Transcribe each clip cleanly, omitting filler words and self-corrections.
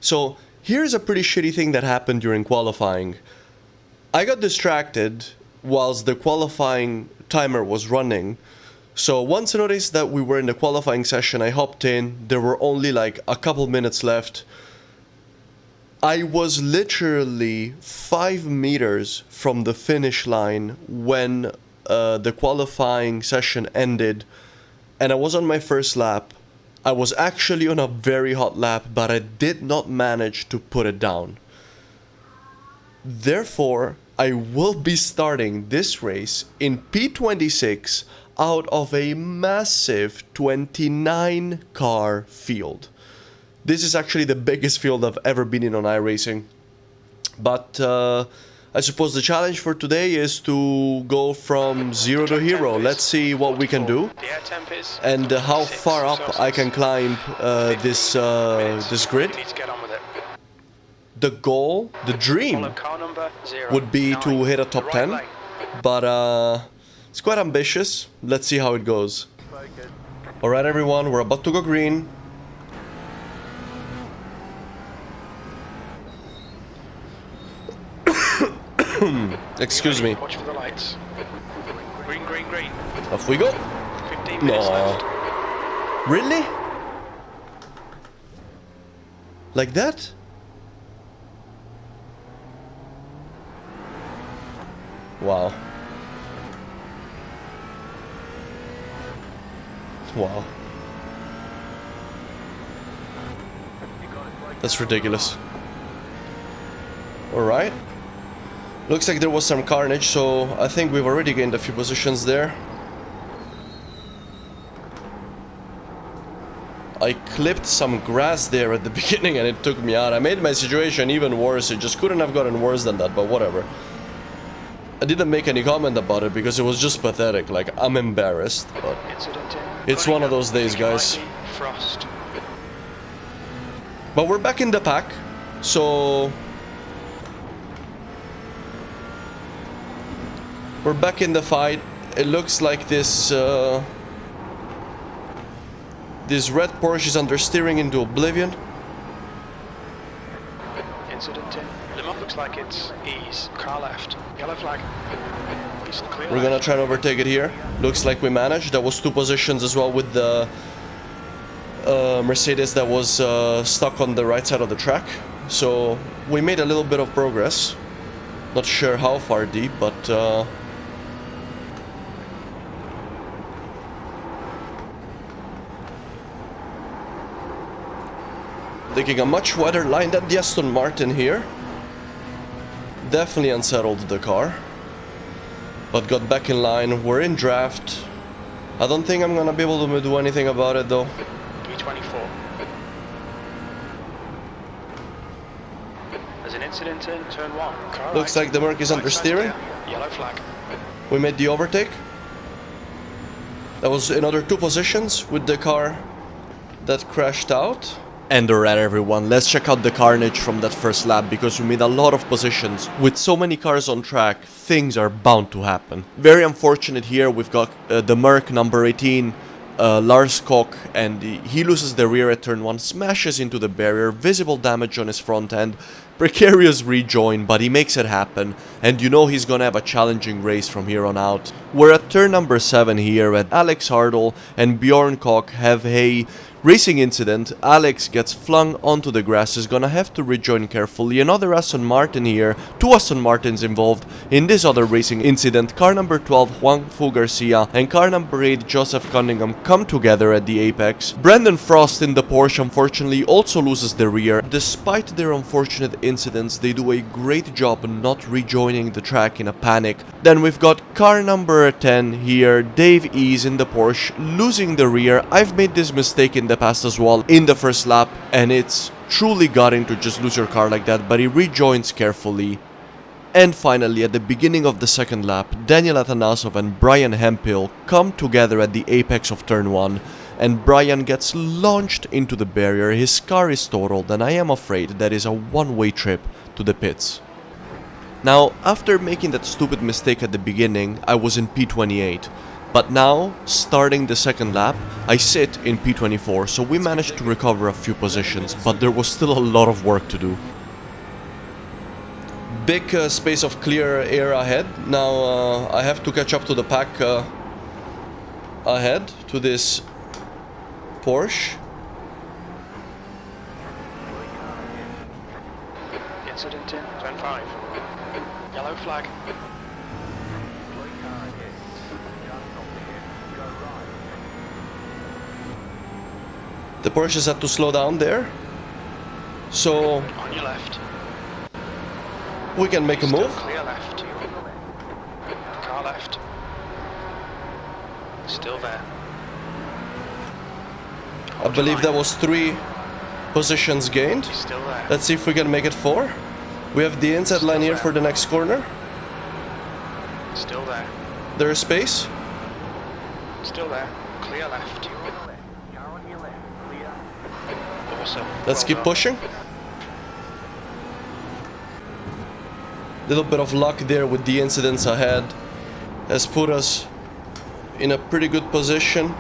So here's a pretty shitty thing that happened during qualifying. I got distracted whilst the qualifying timer was running. So once I noticed that we were in the qualifying session, I hopped in. There were only like a couple minutes left. I was literally 5 meters from the finish line when the qualifying session ended, and I was on my first lap. I was actually on a very hot lap, but I did not manage to put it down. Therefore, I will be starting this race in P26 out of a massive 29 car field. This is actually the biggest field I've ever been in on iRacing. But I suppose the challenge for today is to go from zero to hero. Let's see what we can do and how far up I can climb this grid. The goal, the dream, would be to hit a top 10, but it's quite ambitious. Let's see how it goes. Alright everyone, we're about to go green. Excuse me. Watch for the lights. Green, green, green. Off we go. 15 minutes left. Really? Like that? Wow. Wow. That's ridiculous. Alright. Looks like there was some carnage, so I think we've already gained a few positions there. I clipped some grass there at the beginning and it took me out. I made my situation even worse. It just couldn't have gotten worse than that, but whatever. I didn't make any comment about it because it was just pathetic. Like, I'm embarrassed, but it's one of those days, guys. But we're back in the pack, so we're back in the fight. It looks like this this red Porsche is understeering into oblivion. Incident in. Looks like it's ease. Car left. Yellow flag. We're gonna try and overtake it here. Looks like we managed. That was 2 positions as well with the Mercedes that was stuck on the right side of the track. So we made a little bit of progress. Not sure how far deep, but taking a much wider line than the Aston Martin here. Definitely unsettled the car, but got back in line. We're in draft. I don't think I'm gonna be able to do anything about it though. P24. There's an incident in turn 1. Car Looks like the Merc is understeering. Yellow flag. We made the overtake. That was another 2 positions with the car that crashed out. And alright everyone, let's check out the carnage from that first lap, because we made a lot of positions. With so many cars on track, things are bound to happen. Very unfortunate here, we've got the Merc number 18, Lars Koch, and he loses the rear at turn 1, smashes into the barrier, visible damage on his front end, precarious rejoin, but he makes it happen, and you know he's gonna have a challenging race from here on out. We're at turn number 7 here, and Alex Hardle and Bjorn Koch have a racing incident. Alex gets flung onto the grass, is gonna have to rejoin carefully. Another Aston Martin here, 2 Aston Martins involved in this other racing incident. Car number 12, Juan Fu Garcia, and car number 8, Joseph Cunningham, come together at the apex. Brandon Frost in the Porsche unfortunately also loses the rear. Despite their unfortunate incidents, they do a great job not rejoining the track in a panic. Then we've got car number 10 here, Dave Ease in the Porsche, losing the rear. I've made this mistake in the past as well in the first lap, and it's truly gutting to just lose your car like that, but he rejoins carefully. And finally, at the beginning of the second lap, Daniel Atanasov and Brian Hemphill come together at the apex of turn 1, and Brian gets launched into the barrier. His car is totaled, and I am afraid that is a one-way trip to the pits. Now, after making that stupid mistake at the beginning, I was in P28. But now, starting the second lap, I sit in P24, so we managed to recover a few positions, but there was still a lot of work to do. Big space of clear air ahead. Now I have to catch up to the pack ahead, to this Porsche. Incident in turn 5. Yellow flag. The Porsches had to slow down there, so On your left. we can make a Still move. clear left. Car left. Still there. I believe that was 3 positions gained. Still there. Let's see if we can make it 4. We have the inside line here for the next corner. Still there. There is space. Still there. Clear left. Awesome. Let's Well keep done. pushing. Little bit of luck there with the incidents ahead has put us in a pretty good position,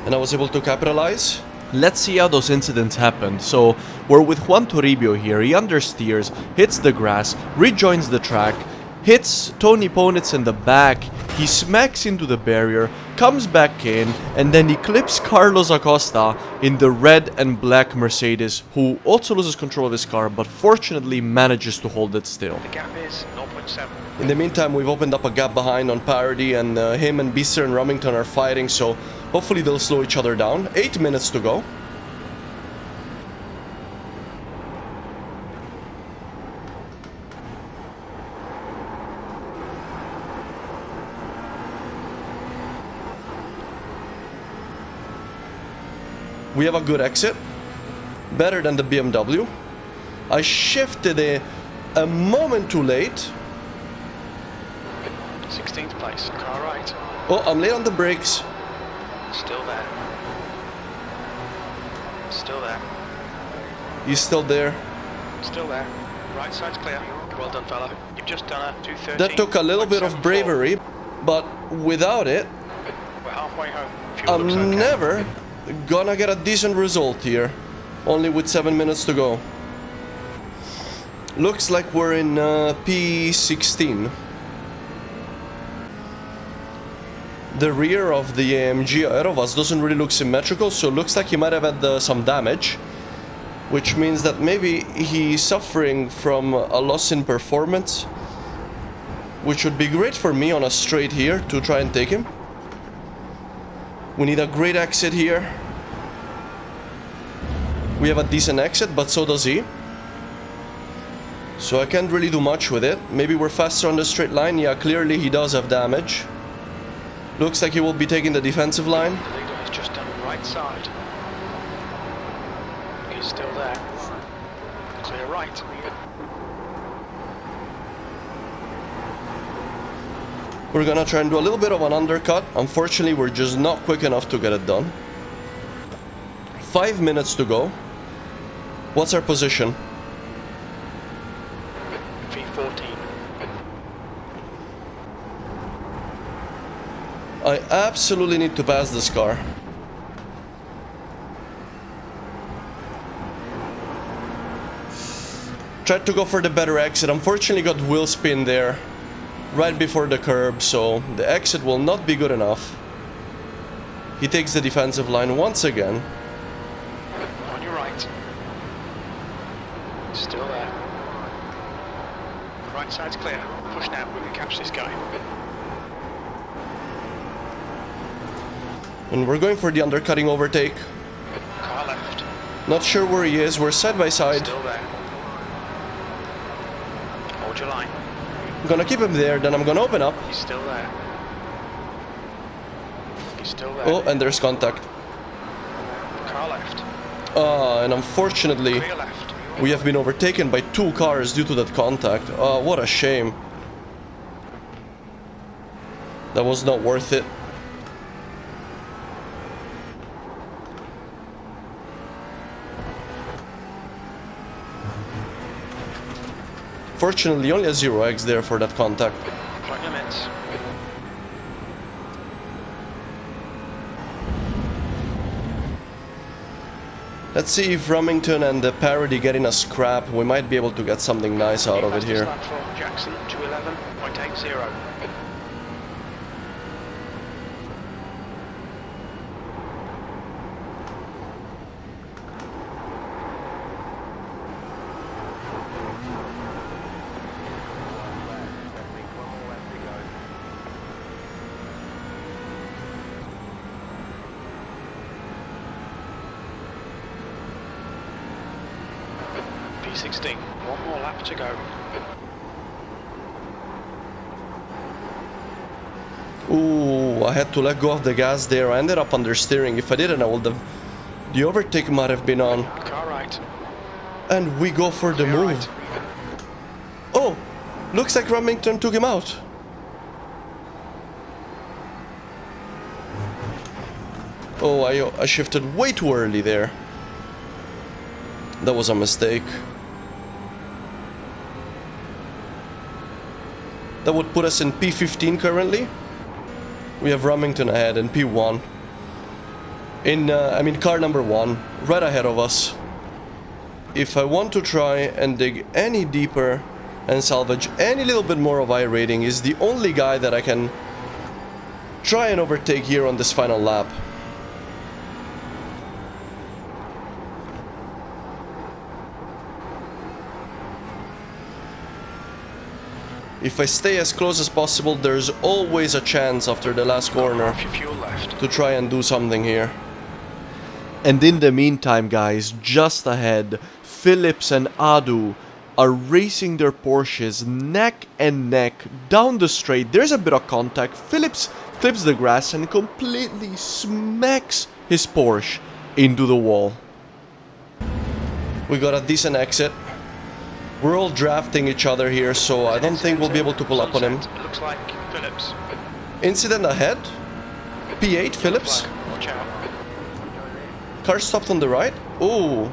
and I was able to capitalize. Let's see how those incidents happened. So we're with Juan Toribio here. He understeers, hits the grass, rejoins the track, hits Tony Ponitz in the back. He smacks into the barrier, comes back in, and then he clips Carlos Acosta in the red and black Mercedes, who also loses control of his car, but fortunately manages to hold it still. The gap is 0.7. In the meantime, we've opened up a gap behind on Parody, and him and Beaster and Remington are fighting, so hopefully they'll slow each other down. 8 minutes to go. We have a good exit, better than the BMW. I shifted a moment too late. 16th place. Car right. Oh, I'm late on the brakes. Still there. Still there. He's still there. Still there. Right side's clear. Well done, fella. You've just done a 2:13. That took a little bit of bravery, but without it, We're halfway home. Fuel looks I'm okay. never gonna get a decent result here. Only with 7 minutes to go. Looks like we're in P16. The rear of the AMG ahead of us doesn't really look symmetrical, so it looks like he might have had some damage. Which means that maybe he's suffering from a loss in performance. Which would be great for me on a straight here to try and take him. We need a great exit here. We have a decent exit, but so does he. So I can't really do much with it. Maybe we're faster on the straight line. Yeah, clearly he does have damage. Looks like he will be taking the defensive line. The leader has just done right side. He's still there. Clear right. We're gonna try and do a little bit of an undercut. Unfortunately, we're just not quick enough to get it done. 5 minutes to go. What's our position? V14. I absolutely need to pass this car. Tried to go for the better exit. Unfortunately, got wheel spin there right before the curb, so the exit will not be good enough. He takes the defensive line once again. On your right. Still there. Right side's clear. Push now. We can catch this guy. And we're going for the undercutting overtake. Car left. Not sure where he is. We're side by side. Still there. Hold your line. I'm gonna keep him there, then I'm gonna open up. He's still there. He's still there. Oh, and there's contact. Car left. And unfortunately, Clear left. we have been overtaken by 2 cars due to that contact. What a shame. That was not worth it. Fortunately, only a 0x there for that contact. Point limits. Let's see if Remington and the Parody getting a scrap. We might be able to get something nice out of it here. Jackson 211.80. P16, one more lap to go. Ooh, I had to let go of the gas there. I ended up understeering. If I didn't, I would have... The overtake might have been on. Car right. And we go for the move. Right. Oh, looks like Remington took him out. Oh, I shifted way too early there. That was a mistake. That would put us in P15 currently. We have Remington ahead in P1. In, car number 1, right ahead of us. If I want to try and dig any deeper and salvage any little bit more of iRating, is the only guy that I can try and overtake here on this final lap. If I stay as close as possible, there's always a chance after the last corner to try and do something here. And in the meantime, guys, just ahead, Phillips and Adu are racing their Porsches neck and neck down the straight. There's a bit of contact. Phillips clips the grass and completely smacks his Porsche into the wall. We got a decent exit. We're all drafting each other here, so I don't think we'll be able to pull up on him. Looks like Phillips. Incident ahead. P8, Phillips. Watch out. Car stopped on the right. Ooh.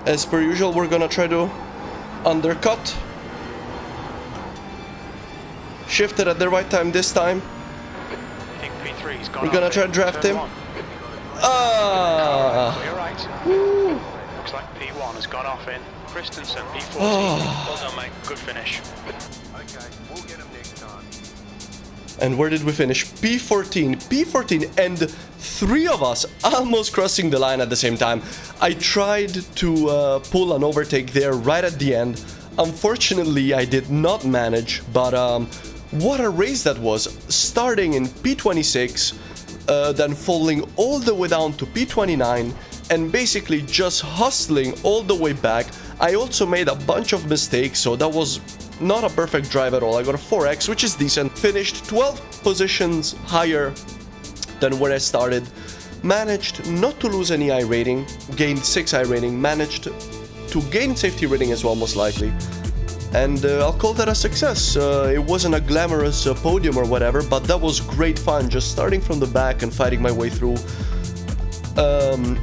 As per usual, we're gonna try to undercut. Shifted at the right time this time. I think P3's gone. We're gonna try to draft him. Ah! You're right. Looks like P1 has gone off in. Christensen, P14. Well done, mate. Good finish. Okay, we'll get him next time. And where did we finish? P14. P14, and 3 of us almost crossing the line at the same time. I tried to pull an overtake there right at the end. Unfortunately, I did not manage, but what a race that was. Starting in P26, then falling all the way down to P29, and basically just hustling all the way back. I also made a bunch of mistakes, so that was not a perfect drive at all. I got a 4x, which is decent. Finished 12 positions higher than where I started. Managed not to lose any iRating, gained 6 iRating, managed to gain safety rating as well, most likely. And I'll call that a success. It wasn't a glamorous podium or whatever, but that was great fun, just starting from the back and fighting my way through.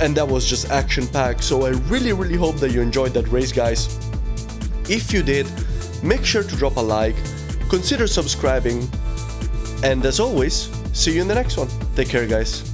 And that was just action-packed, so I really hope that you enjoyed that race, guys. If you did, make sure to drop a like, consider subscribing, and as always, see you in the next one. Take care, guys.